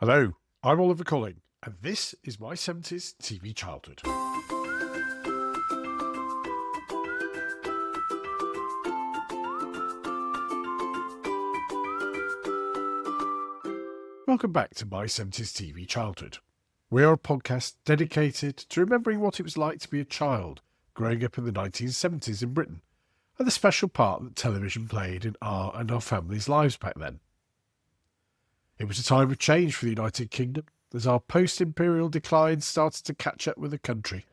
Hello, I'm Oliver Colling, and this is my 70s TV childhood. Welcome back to my 70s TV childhood. We are a podcast dedicated to remembering what it was like to be a child growing up in the 1970s in Britain, and the special part that television played in our and our families' lives back then. It was a time of change for the United Kingdom, as our post-imperial decline started to catch up with the country,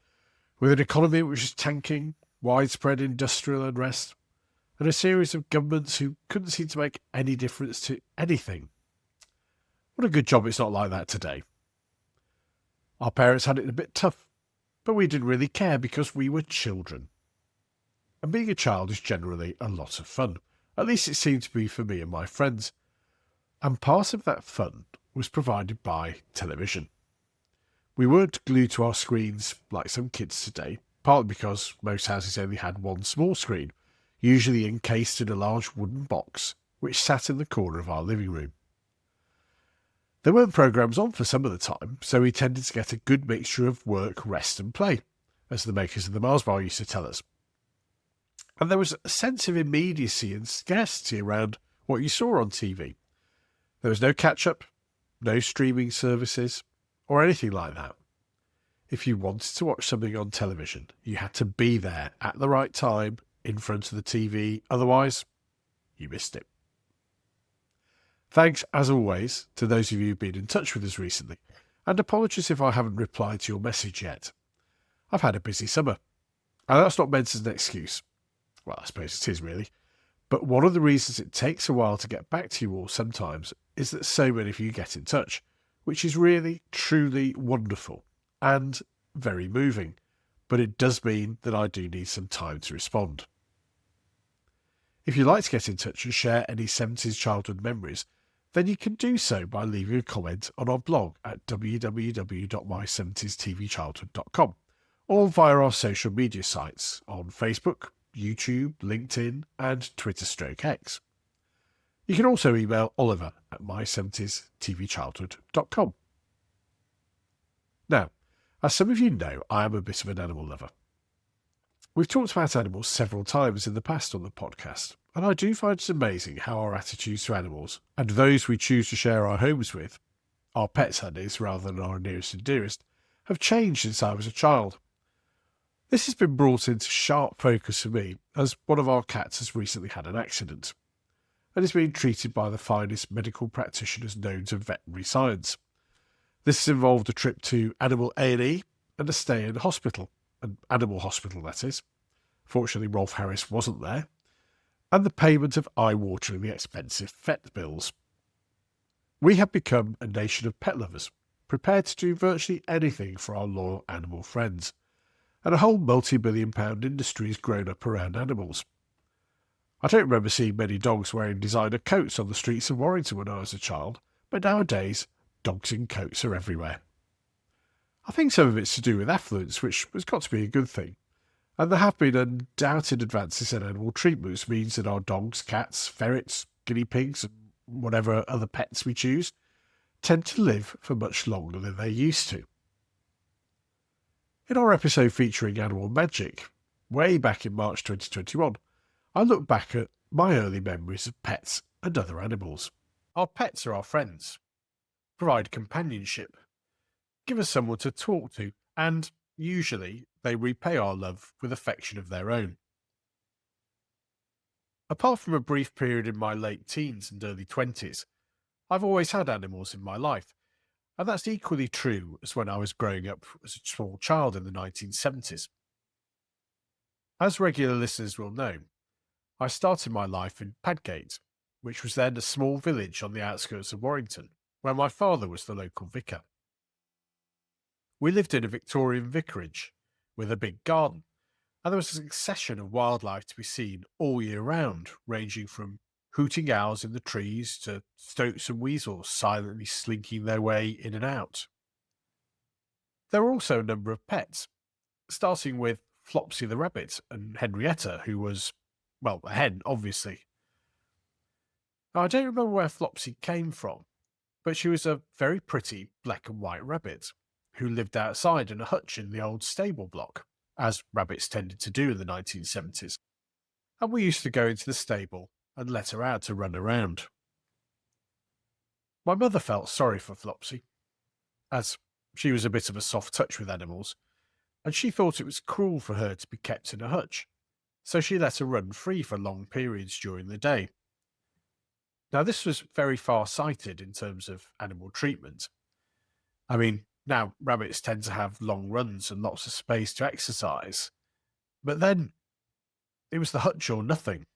with an economy which was tanking, widespread industrial unrest, and a series of governments who couldn't seem to make any difference to anything. What a good job it's not like that today. Our parents had it a bit tough, but we didn't really care because we were children. And being a child is generally a lot of fun. At least it seemed to be for me and my friends. And part of that fun was provided by television. We weren't glued to our screens like some kids today, partly because most houses only had one small screen, usually encased in a large wooden box, which sat in the corner of our living room. There weren't programmes on for some of the time, so we tended to get a good mixture of work, rest and play, as the makers of the Mars bar used to tell us. And there was a sense of immediacy and scarcity around what you saw on TV. There was no catch-up, no streaming services, or anything like that. If you wanted to watch something on television, you had to be there at the right time, in front of the TV, otherwise you missed it. Thanks, as always, to those of you who've been in touch with us recently, and apologies if I haven't replied to your message yet. I've had a busy summer, and that's not meant as an excuse. Well, I suppose it is really. But one of the reasons it takes a while to get back to you all sometimes is that so many of you get in touch, which is really, truly wonderful and very moving. But it does mean that I do need some time to respond. If you'd like to get in touch and share any 70s childhood memories, then you can do so by leaving a comment on our blog at www.my70stvchildhood.com or via our social media sites on Facebook, YouTube, LinkedIn and Twitter/X. You can also email Oliver at my70stvchildhood.com. Now, as some of you know, I am a bit of an animal lover. We've talked about animals several times in the past on the podcast, and I do find it amazing how our attitudes to animals, and those we choose to share our homes with, our pets that is, rather than our nearest and dearest, have changed since I was a child. This has been brought into sharp focus for me as one of our cats has recently had an accident and is being treated by the finest medical practitioners known to veterinary science. This has involved a trip to Animal A&E and a stay in hospital, an animal hospital that is. Fortunately, Rolf Harris wasn't there, and the payment of eye-wateringly expensive vet bills. We have become a nation of pet lovers, prepared to do virtually anything for our loyal animal friends. And a whole multi-billion-pound industry has grown up around animals. I don't remember seeing many dogs wearing designer coats on the streets of Warrington when I was a child, but nowadays, dogs in coats are everywhere. I think some of it's to do with affluence, which has got to be a good thing, and there have been undoubted advances in animal treatment, which means that our dogs, cats, ferrets, guinea pigs, and whatever other pets we choose, tend to live for much longer than they used to. In our episode featuring Animal Magic, way back in March 2021, I look back at my early memories of pets and other animals. Our pets are our friends, provide companionship, give us someone to talk to, and usually they repay our love with affection of their own. Apart from a brief period in my late teens and early 20s, I've always had animals in my life. And that's equally true as when I was growing up as a small child in the 1970s. As regular listeners will know, I started my life in Padgate, which was then a small village on the outskirts of Warrington, where my father was the local vicar. We lived in a Victorian vicarage with a big garden, and there was a succession of wildlife to be seen all year round, ranging from hooting owls in the trees to stoats and weasels silently slinking their way in and out. There were also a number of pets, starting with Flopsy the rabbit and Henrietta, who was, well, a hen, obviously. Now, I don't remember where Flopsy came from, but she was a very pretty black and white rabbit who lived outside in a hutch in the old stable block, as rabbits tended to do in the 1970s, and we used to go into the stable and let her out to run around. My mother felt sorry for Flopsy, as she was a bit of a soft touch with animals, and she thought it was cruel for her to be kept in a hutch, so she let her run free for long periods during the day. Now, this was very far-sighted in terms of animal treatment. I mean, now rabbits tend to have long runs and lots of space to exercise, but then it was the hutch or nothing.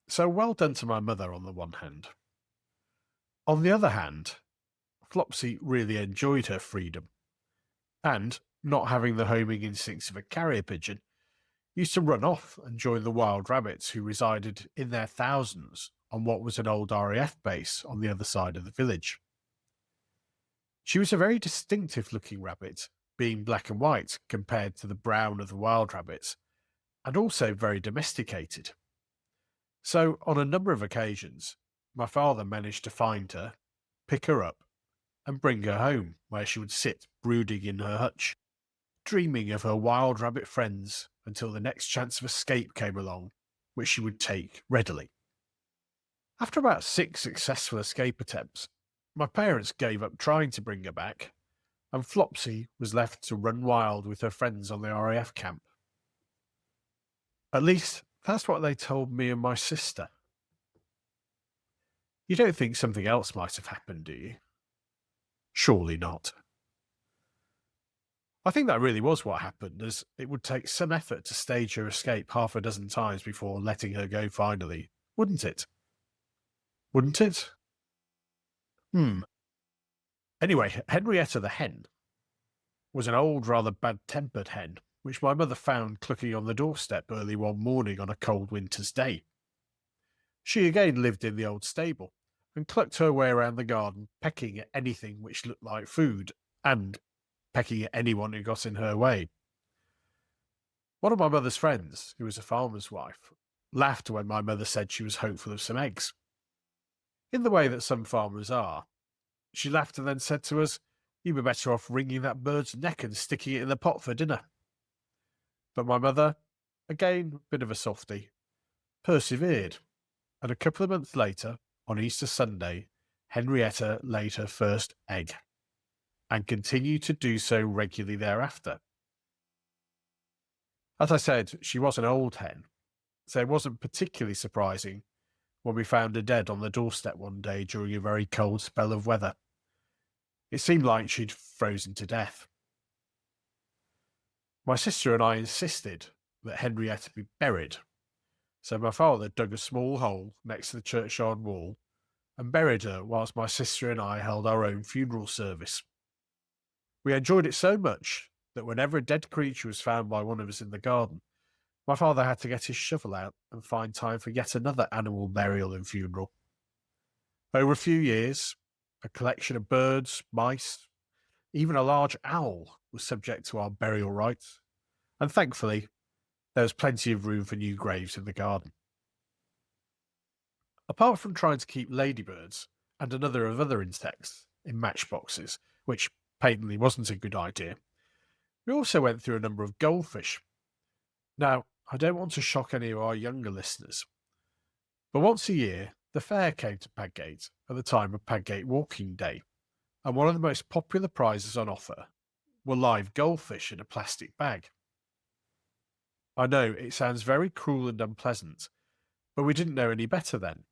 So well done to my mother on the one hand. On the other hand, Flopsy really enjoyed her freedom, and, not having the homing instincts of a carrier pigeon, used to run off and join the wild rabbits who resided in their thousands on what was an old RAF base on the other side of the village. She was a very distinctive-looking rabbit, being black and white compared to the brown of the wild rabbits, and also very domesticated. So, on a number of occasions, my father managed to find her, pick her up, and bring her home, where she would sit brooding in her hutch, dreaming of her wild rabbit friends until the next chance of escape came along, which she would take readily. After about 6 successful escape attempts, my parents gave up trying to bring her back, and Flopsy was left to run wild with her friends on the RAF camp. At least, that's what they told me and my sister. You don't think something else might have happened, do you? Surely not. I think that really was what happened, as it would take some effort to stage her escape half a dozen times before letting her go finally, wouldn't it? Wouldn't it? Anyway, Henrietta the hen was an old, rather bad-tempered hen, which my mother found clucking on the doorstep early one morning on a cold winter's day. She again lived in the old stable, and clucked her way around the garden, pecking at anything which looked like food, and pecking at anyone who got in her way. One of my mother's friends, who was a farmer's wife, laughed when my mother said she was hopeful of some eggs. In the way that some farmers are, she laughed and then said to us, "You'd be better off wringing that bird's neck and sticking it in the pot for dinner." But my mother, again a bit of a softy, persevered, and a couple of months later, on Easter Sunday, Henrietta laid her first egg, and continued to do so regularly thereafter. As I said, she was an old hen, so it wasn't particularly surprising when we found her dead on the doorstep one day during a very cold spell of weather. It seemed like she'd frozen to death. My sister and I insisted that Henrietta be buried, so my father dug a small hole next to the churchyard wall and buried her whilst my sister and I held our own funeral service. We enjoyed it so much that whenever a dead creature was found by one of us in the garden, my father had to get his shovel out and find time for yet another animal burial and funeral. Over a few years, a collection of birds, mice, even a large owl was subject to our burial rites, and thankfully, there was plenty of room for new graves in the garden. Apart from trying to keep ladybirds and another of other insects in matchboxes, which patently wasn't a good idea, we also went through a number of goldfish. Now, I don't want to shock any of our younger listeners, but once a year, the fair came to Padgate at the time of Padgate Walking Day, and one of the most popular prizes on offer were live goldfish in a plastic bag. I know it sounds very cruel and unpleasant, but we didn't know any better then.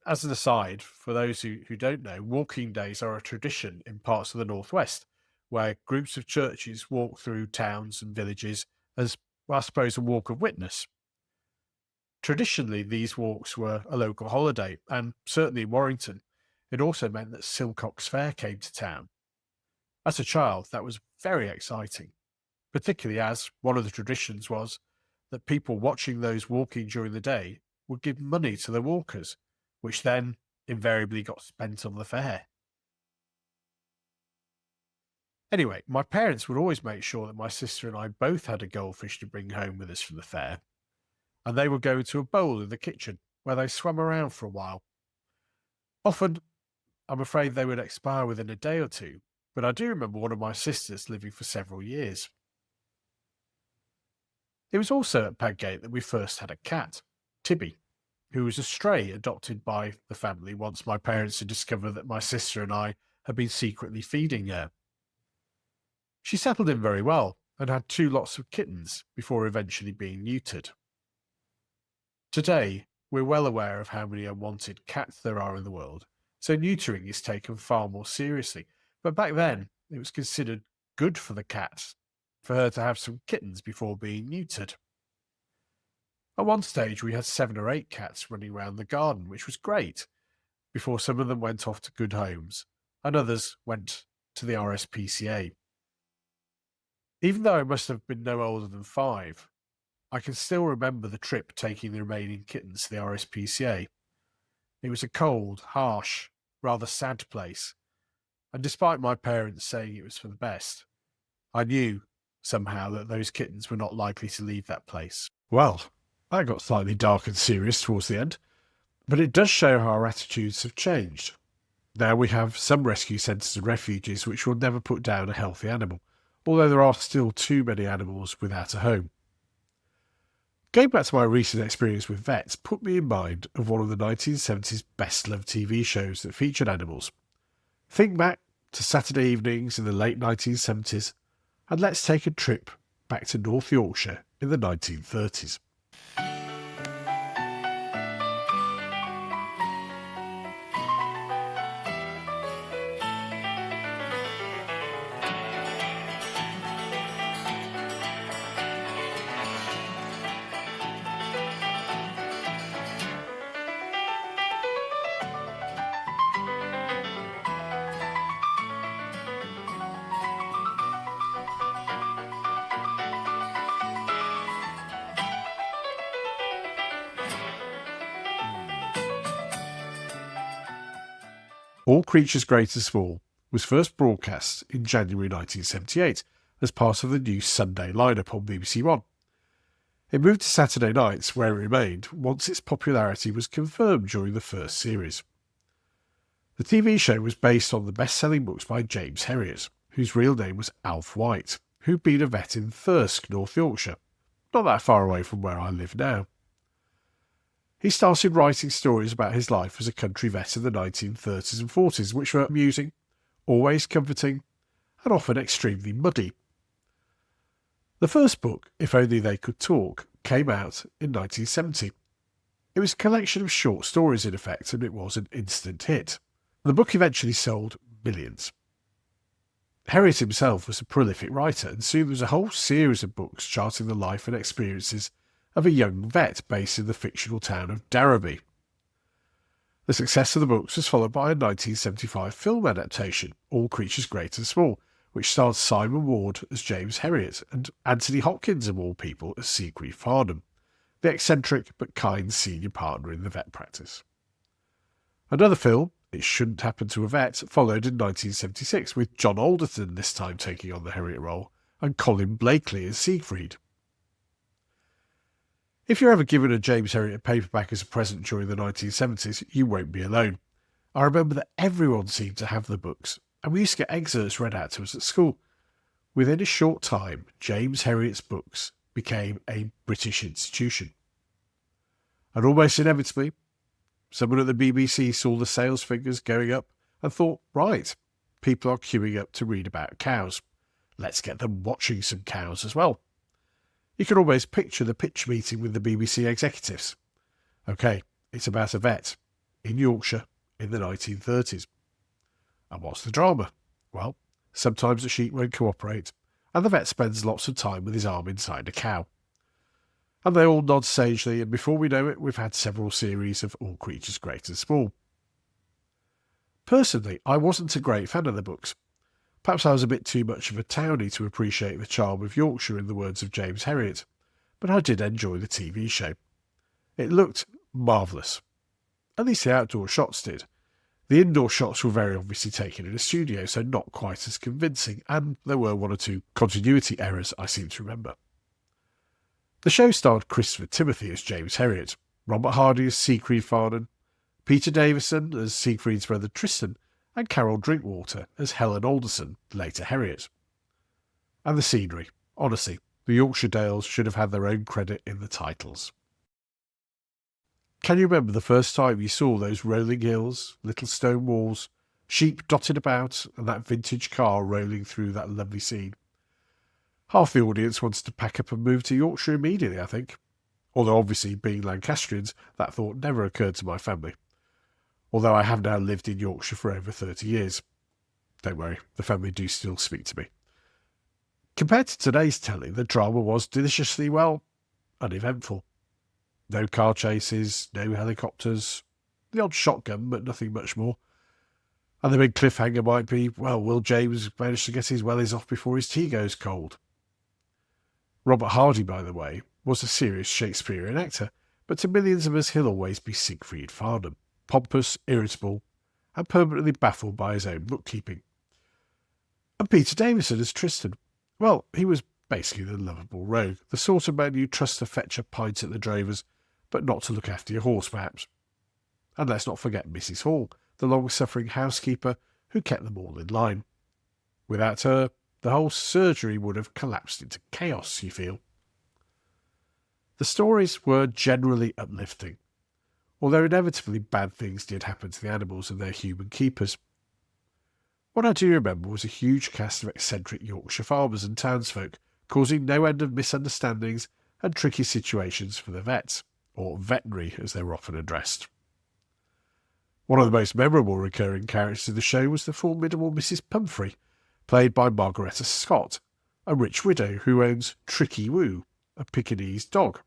As an aside, for those who don't know, walking days are a tradition in parts of the northwest, where groups of churches walk through towns and villages as, I suppose, a walk of witness. Traditionally, these walks were a local holiday, and certainly in Warrington, it also meant that Silcox Fair came to town. As a child, that was very exciting, particularly as one of the traditions was that people watching those walking during the day would give money to the walkers, which then invariably got spent on the fair. Anyway, my parents would always make sure that my sister and I both had a goldfish to bring home with us from the fair, and they would go to a bowl in the kitchen where they swam around for a while. Often, I'm afraid they would expire within a day or two, but I do remember one of my sisters living for several years. It was also at Padgate that we first had a cat, Tibby, who was a stray adopted by the family once my parents had discovered that my sister and I had been secretly feeding her. She settled in very well and had two lots of kittens before eventually being neutered. Today, we're well aware of how many unwanted cats there are in the world, so neutering is taken far more seriously. But back then, it was considered good for the cat for her to have some kittens before being neutered. At one stage, we had 7 or 8 cats running around the garden, which was great, before some of them went off to good homes, and others went to the RSPCA. Even though I must have been no older than 5, I can still remember the trip taking the remaining kittens to the RSPCA. It was a cold, harsh, rather sad place, and despite my parents saying it was for the best, I knew somehow that those kittens were not likely to leave that place. Well, I got slightly dark and serious towards the end, but it does show how our attitudes have changed. Now we have some rescue centres and refuges which will never put down a healthy animal, although there are still too many animals without a home. Going back to my recent experience with vets put me in mind of one of the 1970s best-loved TV shows that featured animals. Think back to Saturday evenings in the late 1970s, and let's take a trip back to North Yorkshire in the 1930s. All Creatures Great and Small was first broadcast in January 1978 as part of the new Sunday lineup on BBC One. It moved to Saturday nights, where it remained once its popularity was confirmed during the first series. The TV show was based on the best-selling books by James Herriot, whose real name was Alf White, who'd been a vet in Thirsk, North Yorkshire, not that far away from where I live now. He started writing stories about his life as a country vet in the 1930s and 40s, which were amusing, always comforting, and often extremely muddy. The first book, If Only They Could Talk, came out in 1970. It was a collection of short stories in effect, and it was an instant hit. The book eventually sold millions. Herriot himself was a prolific writer, and soon there was a whole series of books charting the life and experiences of a young vet based in the fictional town of Darrowby. The success of the books was followed by a 1975 film adaptation, All Creatures Great and Small, which starred Simon Ward as James Herriot and Anthony Hopkins, of all people, as Siegfried Farnham, the eccentric but kind senior partner in the vet practice. Another film, It Shouldn't Happen to a Vet, followed in 1976, with John Alderton this time taking on the Herriot role, and Colin Blakely as Siegfried. If you're ever given a James Herriot paperback as a present during the 1970s, you won't be alone. I remember that everyone seemed to have the books, and we used to get excerpts read out to us at school. Within a short time, James Herriot's books became a British institution. And almost inevitably, someone at the BBC saw the sales figures going up and thought, right, people are queuing up to read about cows. Let's get them watching some cows as well. You can always picture the pitch meeting with the BBC executives. OK, it's about a vet in Yorkshire in the 1930s. And what's the drama? Well, sometimes the sheep won't cooperate, and the vet spends lots of time with his arm inside a cow. And they all nod sagely, and before we know it, we've had several series of All Creatures Great and Small. Personally, I wasn't a great fan of the books. Perhaps I was a bit too much of a townie to appreciate the charm of Yorkshire, in the words of James Herriot, but I did enjoy the TV show. It looked marvellous. At least the outdoor shots did. The indoor shots were very obviously taken in a studio, so not quite as convincing, and there were one or two continuity errors I seem to remember. The show starred Christopher Timothy as James Herriot, Robert Hardy as Siegfried Farnham, Peter Davison as Siegfried's brother Tristan, and Carol Drinkwater as Helen Alderson, later Herriot. And the scenery. Honestly, the Yorkshire Dales should have had their own credit in the titles. Can you remember the first time you saw those rolling hills, little stone walls, sheep dotted about, and that vintage car rolling through that lovely scene? Half the audience wanted to pack up and move to Yorkshire immediately, I think. Although obviously, being Lancastrians, that thought never occurred to my family. Although I have now lived in Yorkshire for over 30 years. Don't worry, the family do still speak to me. Compared to today's telly, the drama was deliciously, uneventful. No car chases, no helicopters, the odd shotgun, but nothing much more. And the big cliffhanger might be, will James manage to get his wellies off before his tea goes cold? Robert Hardy, by the way, was a serious Shakespearean actor, but to millions of us he'll always be Siegfried Farnham, pompous, irritable, and permanently baffled by his own bookkeeping. And Peter Davison as Tristan. Well, he was basically the lovable rogue, the sort of man you trust to fetch a pint at the Drovers, but not to look after your horse, perhaps. And let's not forget Mrs. Hall, the long-suffering housekeeper who kept them all in line. Without her, the whole surgery would have collapsed into chaos, you feel. The stories were generally uplifting, although inevitably bad things did happen to the animals and their human keepers. What I do remember was a huge cast of eccentric Yorkshire farmers and townsfolk, causing no end of misunderstandings and tricky situations for the vets, or veterinary as they were often addressed. One of the most memorable recurring characters of the show was the formidable Mrs. Pumphrey, played by Margaretta Scott, a rich widow who owns Tricki, a Pekingese dog,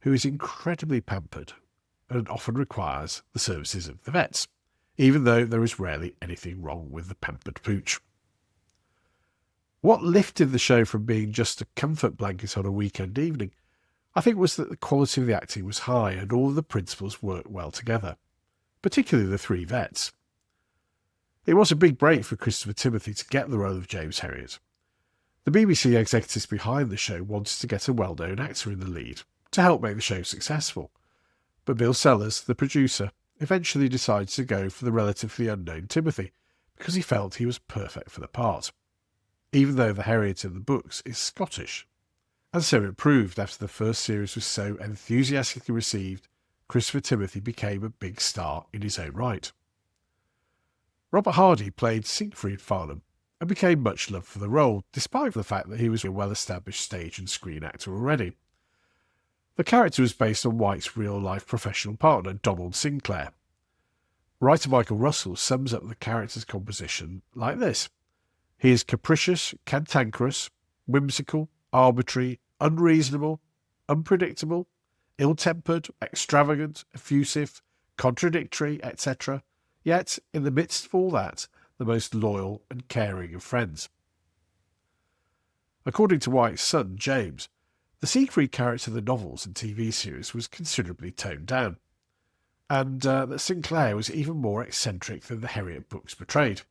who is incredibly pampered and often requires the services of the vets, even though there is rarely anything wrong with the pampered pooch. What lifted the show from being just a comfort blanket on a weekend evening, I think, was that the quality of the acting was high and all of the principals worked well together, particularly the three vets. It was a big break for Christopher Timothy to get the role of James Herriot. The BBC executives behind the show wanted to get a well-known actor in the lead to help make the show successful, but Bill Sellers, the producer, eventually decided to go for the relatively unknown Timothy because he felt he was perfect for the part, even though the Herriot in the books is Scottish. And so it proved after the first series was so enthusiastically received, Christopher Timothy became a big star in his own right. Robert Hardy played Siegfried Farnham and became much loved for the role, despite the fact that he was a well-established stage and screen actor already. The character was based on White's real-life professional partner, Donald Sinclair. Writer Michael Russell sums up the character's composition like this. He is capricious, cantankerous, whimsical, arbitrary, unreasonable, unpredictable, ill-tempered, extravagant, effusive, contradictory, etc., yet, in the midst of all that, the most loyal and caring of friends. According to White's son, James, the Siegfried character of the novels and TV series was considerably toned down, and that Sinclair was even more eccentric than the Herriot books portrayed.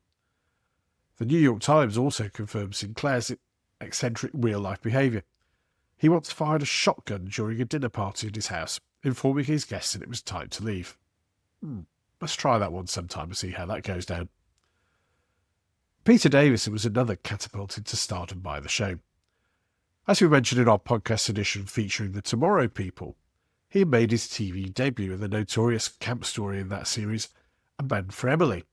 The New York Times also confirmed Sinclair's eccentric real-life behaviour. He once fired a shotgun during a dinner party at his house, informing his guests that it was time to leave. Let's try that one sometime and see how that goes down. Peter Davison was another catapulted to stardom by the show. As we mentioned in our podcast edition featuring the Tomorrow People, he made his TV debut in the notorious camp story in that series, A Man for Emily.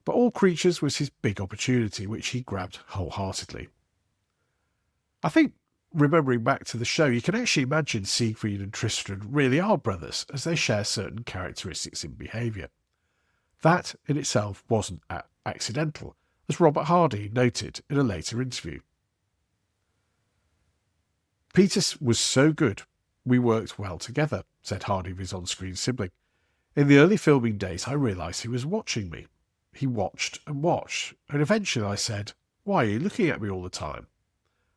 But All Creatures was his big opportunity, which he grabbed wholeheartedly. I think, remembering back to the show, you can actually imagine Siegfried and Tristan really are brothers, as they share certain characteristics in behaviour. That in itself wasn't accidental, as Robert Hardy noted in a later interview. Peter was so good, we worked well together, said Hardy of his on-screen sibling. In the early filming days, I realised he was watching me. He watched, and eventually I said, "Why are you looking at me all the time?"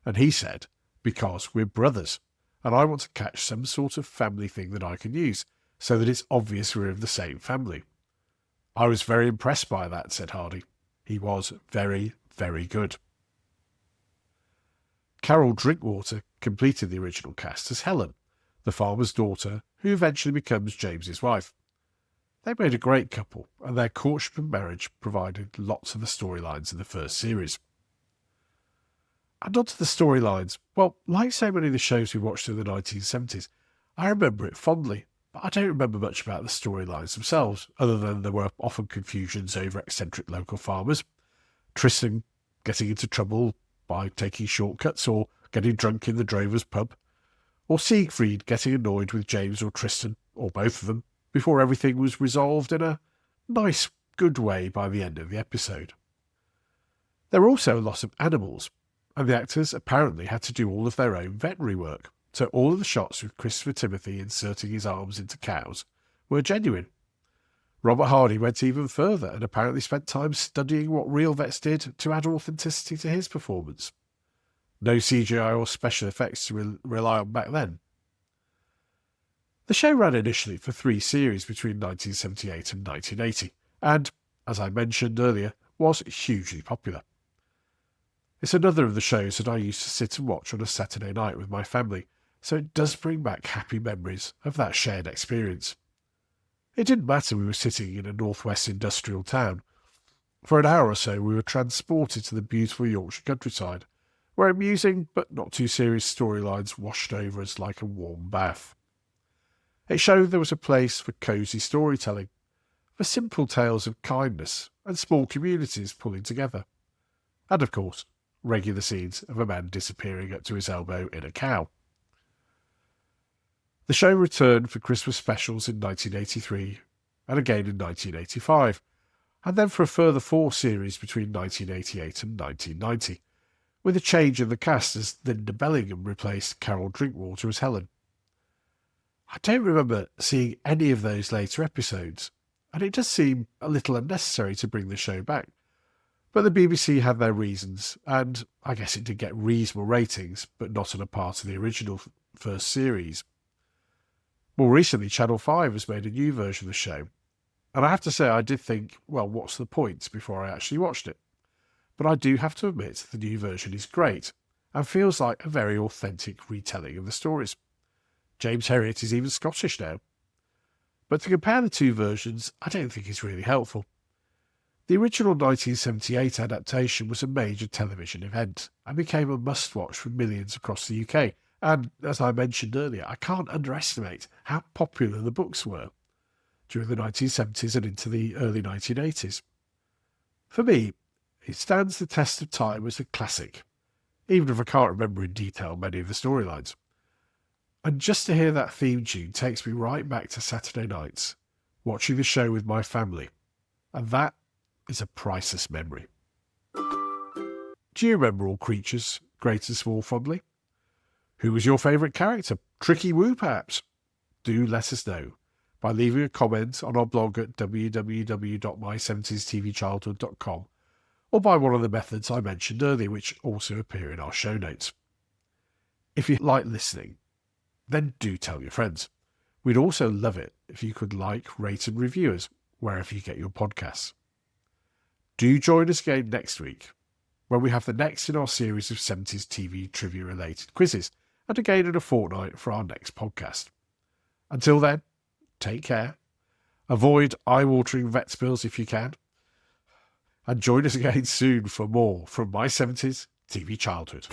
And he said, "Because we're brothers, and I want to catch some sort of family thing that I can use, so that it's obvious we're of the same family." I was very impressed by that, said Hardy. He was very, very good. Carol Drinkwater completed the original cast as Helen, the farmer's daughter, who eventually becomes James's wife. They made a great couple, and their courtship and marriage provided lots of the storylines in the first series. And onto the storylines. Well, like so many of the shows we watched in the 1970s, I remember it fondly, but I don't remember much about the storylines themselves, other than there were often confusions over eccentric local farmers, Tristan getting into trouble by taking shortcuts or getting drunk in the drover's pub, or Siegfried getting annoyed with James or Tristan, or both of them, before everything was resolved in a nice, good way by the end of the episode. There were also a lot of animals, and the actors apparently had to do all of their own veterinary work, so all of the shots with Christopher Timothy inserting his arms into cows were genuine. Robert Hardy went even further and apparently spent time studying what real vets did to add authenticity to his performance. No CGI or special effects to rely on back then. The show ran initially for 3 series between 1978 and 1980, and, as I mentioned earlier, was hugely popular. It's another of the shows that I used to sit and watch on a Saturday night with my family, so it does bring back happy memories of that shared experience. It didn't matter we were sitting in a northwest industrial town. For an hour or so we were transported to the beautiful Yorkshire countryside, where amusing but not too serious storylines washed over us like a warm bath. It showed there was a place for cosy storytelling, for simple tales of kindness and small communities pulling together. And of course, regular scenes of a man disappearing up to his elbow in a cow. The show returned for Christmas specials in 1983 and again in 1985, and then for a further 4 series between 1988 and 1990, with a change in the cast as Linda Bellingham replaced Carol Drinkwater as Helen. I don't remember seeing any of those later episodes, and it does seem a little unnecessary to bring the show back. But the BBC had their reasons, and I guess it did get reasonable ratings, but not on a part of the original first series. More recently, Channel 5 has made a new version of the show, and I have to say I did think, well, what's the point, before I actually watched it. But I do have to admit the new version is great, and feels like a very authentic retelling of the stories. James Herriot is even Scottish now. But to compare the 2 versions, I don't think is really helpful. The original 1978 adaptation was a major television event and became a must-watch for millions across the UK. And, as I mentioned earlier, I can't underestimate how popular the books were during the 1970s and into the early 1980s. For me, it stands the test of time as a classic, even if I can't remember in detail many of the storylines. And just to hear that theme tune takes me right back to Saturday nights, watching the show with my family. And that is a priceless memory. Do you remember all creatures, great and small, fondly? Who was your favourite character? Tricki Woo, perhaps? Do let us know by leaving a comment on our blog at www.my70stvchildhood.com or by one of the methods I mentioned earlier, which also appear in our show notes. If you like listening, then do tell your friends. We'd also love it if you could like, rate and review us wherever you get your podcasts. Do join us again next week, when we have the next in our series of 70s TV trivia-related quizzes, and again in a fortnight for our next podcast. Until then, take care, avoid eye-watering vet spills if you can, and join us again soon for more from My 70s TV Childhood.